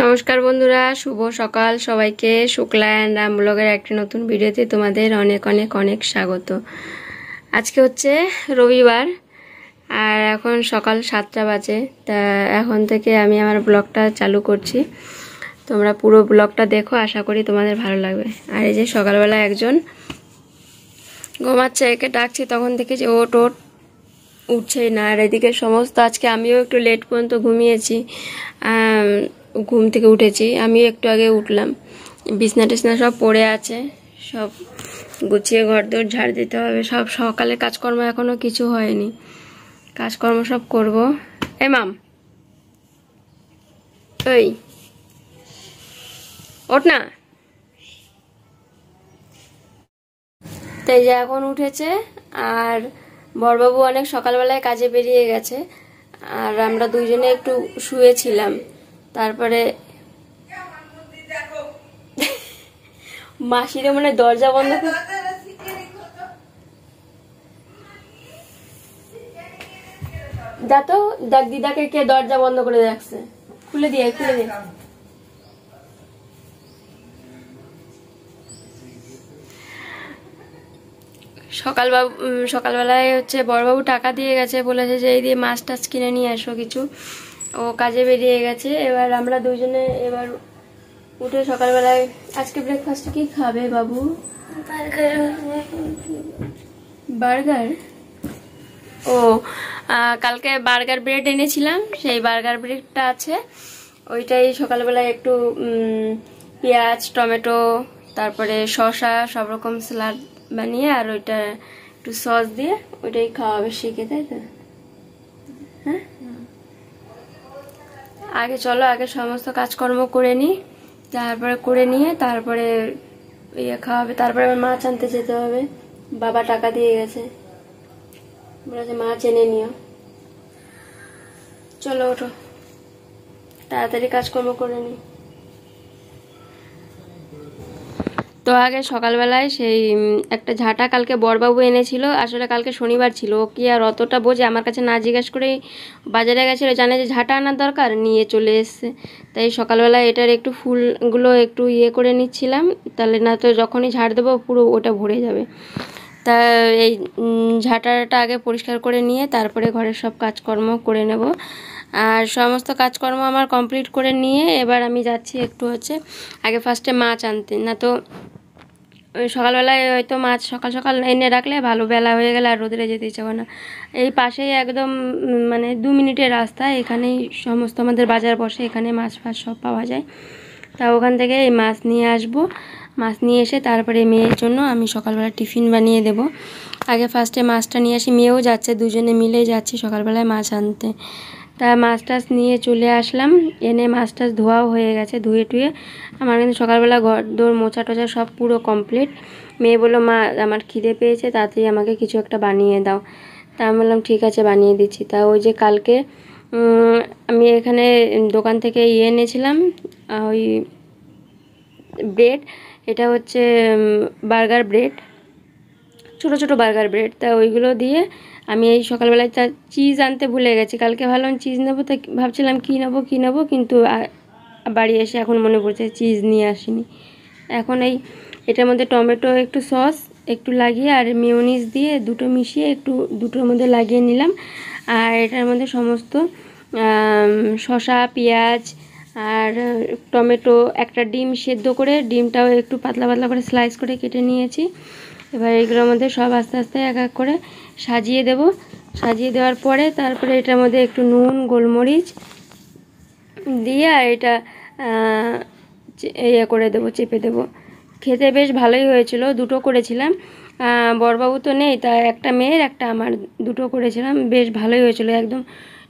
নমস্কার বন্ধুরা, শুভ সকাল সবাইকে। শুক্লা অ্যান্ড রাম ব্লগের একটি নতুন ভিডিওতে তোমাদের অনেক অনেক অনেক স্বাগত। আজকে হচ্ছে রবিবার আর এখন সকাল 7টা বাজে। তা এখন থেকে আমি আমার ব্লগটা চালু করছি। তোমরা পুরো ব্লগটা দেখো, আশা করি তোমাদের ভালো লাগবে। আর এই যে সকালবেলা একজন ঘুমাচ্ছে, একে ডাকছি তখন থেকে যে ওট ওট উঠছেই না। আর এদিকে সমস্ত আজকে আমিও একটু লেট পর্যন্ত ঘুমিয়েছি, ঘুম থেকে উঠেছি। আমিও একটু আগে উঠলাম, বিছনা টিছনা সব পড়ে আছে, সব গুছিয়ে ঘরদোর ঝাড় দিতে হবে। সব সকালে কাজকর্ম এখনো কিছু হয়নি, কাজকর্ম সব করব। মাম ওই ওঠ না। তাই যে এখন উঠেছে, আর বড়বাবু অনেক সকালবেলায় কাজে বেরিয়ে গেছে, আর আমরা দুইজনে একটু শুয়েছিলাম। তারপরে মাসিরে মানে দরজা বন্ধ করে দা, তো দেখ দিদাকে কে দরজা বন্ধ করে রাখছে। খুলে দিয়ে খুলে দিয়ে সকালবেলায় হচ্ছে বড়বাবু টাকা দিয়ে গেছে, বলেছে যে এই দিয়ে মাছ টাছ কিনে নিয়ে আসো কিছু। ও কাজে বেরিয়ে গেছে। এবার আমরা দুইজনে এবার উঠে সকালবেলায় আজকে ব্রেকফাস্টে কি খাবে বাবু? বার্গার। ও কালকে বার্গার ব্রেড এনেছিলাম, সেই বার্গার ব্রেডটা আছে। ওইটাই সকালবেলায় একটু পেঁয়াজ টমেটো তারপরে শসা সব রকম স্যালাড বানিয়ে আর ওইটা একটু সস দিয়ে ওইটাই খাওয়াবে শিখে, তাই তো? হ্যাঁ, আগে চলো আগে সমস্ত কাজকর্ম করে নিই, তারপরে করে নিয়ে তারপরে ইয়ে খাওয়াবে। তারপরে আমার মাছ আনতে যেতে হবে, বাবা টাকা দিয়ে গেছে, বলেছে মাছ এনে নিও। চলো ওঠো, তাড়াতাড়ি কাজকর্ম করে নিই। তো আগে সকালবেলায় সেই একটা ঝাঁটা কালকে বড়বাবু এনেছিল। আসলে কালকে শনিবার ছিল, ও কি আর অতটা বোঝে, আমার কাছে না জিজ্ঞেস করেই বাজারে গেছিলো, জানে যে ঝাঁটা আনার দরকার, নিয়ে চলে এসছে। তাই সকালবেলায় এটার একটু ফুলগুলো একটু ইয়ে করে নিচ্ছিলাম, তাহলে না তো যখনই ঝাড় দেবো পুরো ওটা ভরে যাবে। তা এই ঝাঁটাটা আগে পরিষ্কার করে নিয়ে তারপরে ঘরের সব কাজকর্ম করে নেব। আর সমস্ত কাজকর্ম আমার কমপ্লিট করে নিয়ে এবার আমি যাচ্ছি একটু হচ্ছে আগে ফার্স্টে মাছ আনতে। না তো ওই সকালবেলায় হয়তো মাছ সকাল সকাল এনে রাখলে ভালো, বেলা হয়ে গেলে আর রোদে যেতে ইচ্ছে করে না। এই পাশেই একদম মানে 2 মিনিটের রাস্তা, এখানেই সমস্ত আমাদের বাজার বসে, এখানে মাছ ফাছ সব পাওয়া যায়। তা ওখান থেকে এই মাছ নিয়ে আসবো, মাছ নিয়ে এসে তারপরে মেয়ের জন্য আমি সকালবেলা টিফিন বানিয়ে দেব। আগে ফার্স্টে মাছটা নিয়ে আসি, মেয়েও যাচ্ছে, দুজনে মিলেই যাচ্ছি সকালবেলায় মাছ আনতে। তা মাছ টাছ নিয়ে চলে আসলাম, এনে মাছ টাছ ধোয়াও হয়ে গেছে, ধুয়ে টুয়ে আমার কিন্তু সকালবেলা ঘর দোর মোছা টোছা সব পুরো কমপ্লিট। মেয়ে বললো মা আমার খিদে পেয়েছে, তাড়াতাড়ি আমাকে কিছু একটা বানিয়ে দাও। তা আমি বললাম ঠিক আছে বানিয়ে দিচ্ছি। তা ওই যে কালকে আমি এখানে দোকান থেকে এনেছিলাম ওই ব্রেড, এটা হচ্ছে বার্গার ব্রেড, ছোটো ছোটো বার্গার ব্রেড। তা ওইগুলো দিয়ে আমি এই সকালবেলায় তা চিজ আনতে ভুলে গেছি। কালকে ভাবলাম চিজ নেবো, তা ভাবছিলাম কী নেবো, কিন্তু বাড়ি এসে এখন মনে পড়ছে চিজ নিয়ে আসিনি। এখন এটার মধ্যে টমেটো একটু সস একটু লাগিয়ে আর মিওনিজ দিয়ে দুটো মিশিয়ে একটু দুটোর মধ্যে লাগিয়ে নিলাম। আর এটার মধ্যে সমস্ত শসা পেঁয়াজ আর টমেটো, একটা ডিম সেদ্ধ করে ডিমটাও একটু পাতলা পাতলা করে স্লাইস করে কেটে নিয়েছি। এবার এইগুলোর মধ্যে সব আস্তে আস্তে এক এক করে সাজিয়ে দেব। সাজিয়ে দেওয়ার পরে তারপরে এটার মধ্যে একটু নুন গোলমরিচ দিয়ে আর এটা ইয়ে করে দেবো, চেপে দেবো। খেতে বেশ ভালোই হয়েছিল, দুটো করেছিলাম, বড়বাবু তো নেই, তা একটা মেয়ের একটা আমার, দুটো করেছিলাম, বেশ ভালোই হয়েছিল, একদম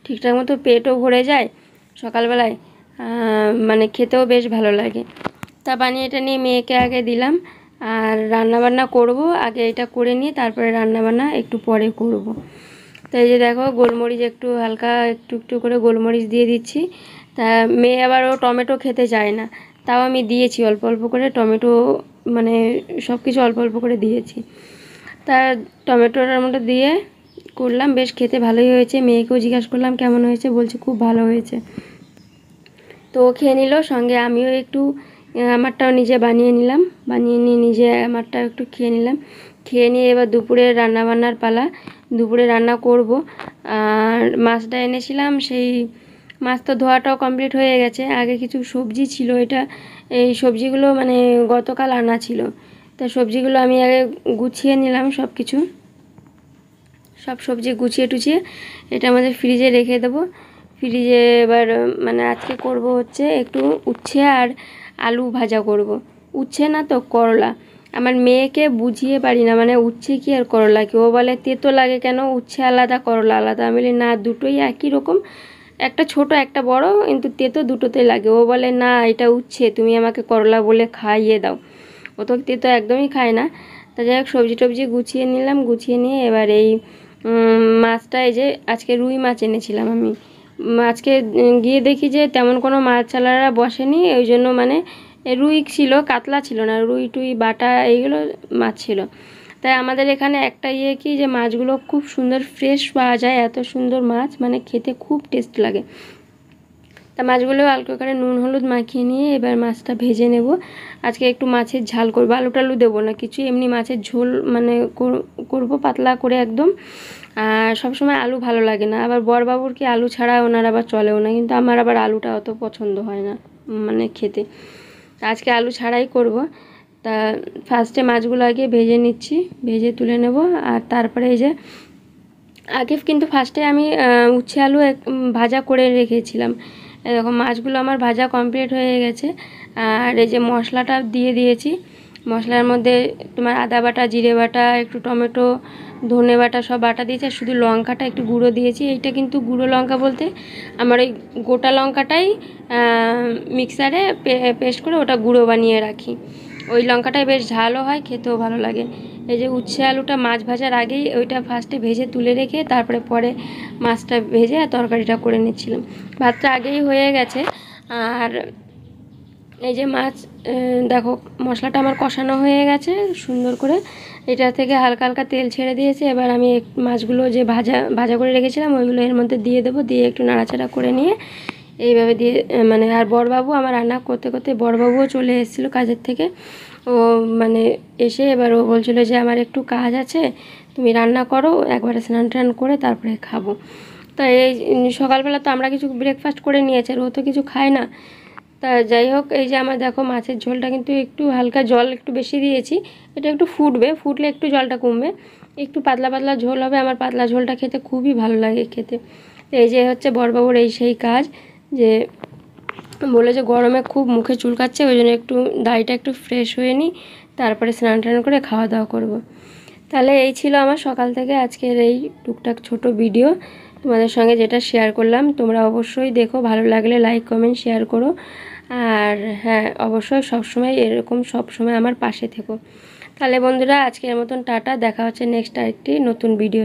ঠিকঠাক মতো পেটও ভরে যায় সকালবেলায়, মানে খেতেও বেশ ভালো লাগে। তা বানিয়ে এটা নিয়ে মেয়েকে আগে দিলাম, আর রান্নাবান্না করব, আগে এটা করে নিয়ে তারপরে রান্নাবান্না একটু পরে করব। তো এই যে দেখো গোলমরিচ একটু হালকা একটু একটু করে গোলমরিচ দিয়ে দিচ্ছি। তা মেয়ে আবার ও টমেটো খেতে চায় না, তাও আমি দিয়েছি অল্প অল্প করে টমেটো, মানে সব কিছু অল্প অল্প করে দিয়েছি। তা টমেটোটার মধ্যে দিয়ে করলাম, বেশ খেতে ভালোই হয়েছে। মেয়েকেও জিজ্ঞাসা করলাম কেমন হয়েছে, বলছে খুব ভালো হয়েছে। তো ও খেয়ে নিল, সঙ্গে আমিও একটু আমারটাও নিজে বানিয়ে নিলাম, বানিয়ে নিয়ে নিজে আমারটাও একটু খেয়ে নিলাম। খেয়ে নিয়ে এবার দুপুরে রান্নাবান্নার পালা। দুপুরে রান্না করব। আর মাছটা এনেছিলাম, সেই মাছ তো ধোয়াটাও কমপ্লিট হয়ে গেছে। আগে কিছু সবজি ছিল, এই সবজিগুলো মানে গতকাল আনা ছিল। তা সবজিগুলো আমি আগে গুছিয়ে নিলাম, সব সবজি গুছিয়ে টুছিয়ে এটা আমাদের ফ্রিজে রেখে দেবো। ফ্রিজে এবার মানে আজকে করব হচ্ছে একটু উচ্ছে আর আলু ভাজা করব। উচ্ছে না তো করলা। আমার মেয়েকে বুঝিয়ে পারি না, মানে উচ্ছে কি আর করলা কি। ও বলে তেতো লাগে কেন, উচ্ছে আলাদা করলা আলাদা। আমি বলি না, দুটোই একই রকম, একটা ছোট একটা বড়, কিন্তু তেতো দুটোতেই লাগে। ও বলে না এটা উচ্ছে, তুমি আমাকে করলা বলে খাইয়ে দাও। ও তো তেতো একদমই খায় না। তা যাই হোক সবজি টবজি গুছিয়ে নিলাম, গুছিয়ে নিয়ে এবার এই মাছটা, এই যে আজকে রুই মাছ এনেছিলাম আমি। আজকে গিয়ে দেখি যে তেমন কোনো মাছওয়ালারা বসেনি, ওই জন্য মানে রুই ছিল, কাতলা ছিল না, রুই টুই বাটা এইগুলো মাছ ছিল। তাই আমাদের এখানে একটা কি যে মাছগুলো খুব সুন্দর ফ্রেশ পাওয়া যায়, এত সুন্দর মাছ মানে খেতে খুব টেস্ট লাগে। তা মাছগুলো হালকা করে নুন হলুদ মাখিয়ে নিয়ে এবার মাছটা ভেজে নেব। আজকে একটু মাছের ঝাল করবো, আলু টালু দেবো না কিছু, এমনি মাছের ঝোল মানে করবো পাতলা করে একদম। আর সবসময় আলু ভালো লাগে না, আবার বরবাবুর কি আলু ছাড়া ওনার আবার চলেও না, কিন্তু আমার আবার আলুটা অত পছন্দ হয় না মানে খেতে। তা আজকে আলু ছাড়াই করব। তা ফার্স্টে মাছগুলো আগে ভেজে নিচ্ছি, ভেজে তুলে নেব। আর তারপরে এই যে আগে কিন্তু ফার্স্টে আমি উচ্ছে আলু ভাজা করে রেখেছিলাম। এরকম মাছগুলো আমার ভাজা কমপ্লিট হয়ে গেছে। আর এই যে মশলাটা দিয়ে দিয়েছি, মশলার মধ্যে তোমার আদা বাটা, জিরে বাটা, একটু টমেটো, ধনে বাটা সব বাটা দিয়েছি। আর শুধু লঙ্কাটা একটু গুঁড়ো দিয়েছি। এইটা কিন্তু গুঁড়ো লঙ্কা বলতে আমার ওই গোটা লঙ্কাটাই মিক্সারে পেস্ট করে ওটা গুঁড়ো বানিয়ে রাখি। ওই লঙ্কাটাই বেশ ঝালও হয়, খেতেও ভালো লাগে। এই যে উচ্ছে আলুটা মাছ ভাজার আগেই ওইটা ফার্স্টে ভেজে তুলে রেখে তারপরে পরে মাছটা ভেজে আর তরকারিটা করে নিচ্ছিলাম। ভাতটা আগেই হয়ে গেছে। আর এই যে মাছ দেখো মশলাটা আমার কষানো হয়ে গেছে সুন্দর করে, এটা থেকে হালকা হালকা তেল ছেড়ে দিয়েছে। এবার আমি মাছগুলো যে ভাজা ভাজা করে রেখেছিলাম ওইগুলো এর মধ্যে দিয়ে দেবো, দিয়ে একটু নাড়াচাড়া করে নিয়ে এইভাবে দিয়ে মানে। আর বড়বাবু আমার রান্না করতে করতে বড়বাবুও চলে এসেছিলো কাজের থেকে। ও মানে এসে এবার ও বলছিলো যে আমার একটু কাজ আছে, তুমি রান্না করো, একবারে স্নান টান করে তারপরে খাবো। তো এই সকালবেলা তো আমরা কিছু ব্রেকফাস্ট করে নিয়েছি, আর ও তো কিছু খায় না। তা যাই হোক এই যে আমার দেখো মাছের ঝোলটা কিন্তু একটু হালকা জল একটু বেশি দিয়েছি, এটা একটু ফুটবে, ফুটলে একটু জলটা কমবে, একটু পাতলা পাতলা ঝোল হবে। আমার পাতলা ঝোলটা খেতে খুবই ভালো লাগে খেতে। এই যে হচ্ছে বড়বাবুর এই সেই কাজ, যে বলে যে গরমে খুব মুখে চুলকাচ্ছে, ওই জন্য একটু দাড়িটা একটু ফ্রেশ হয়ে নিই, তারপরে স্নান টান করে খাওয়া দাওয়া করব। তাহলে এই ছিল আমার সকাল থেকে আজকের এই টুকটাক ছোট ভিডিও তোমাদের সঙ্গে যেটা শেয়ার করলাম। তোমরা অবশ্যই দেখো, ভালো লাগলে লাইক কমেন্ট শেয়ার করো। আর হ্যাঁ অবশ্যই সবসময় এরকম সবসময় আমার পাশে থেকো। তাহলে বন্ধুরা আজকের মতন টাটা, দেখা হচ্ছে নেক্সট আরেকটি নতুন ভিডিও।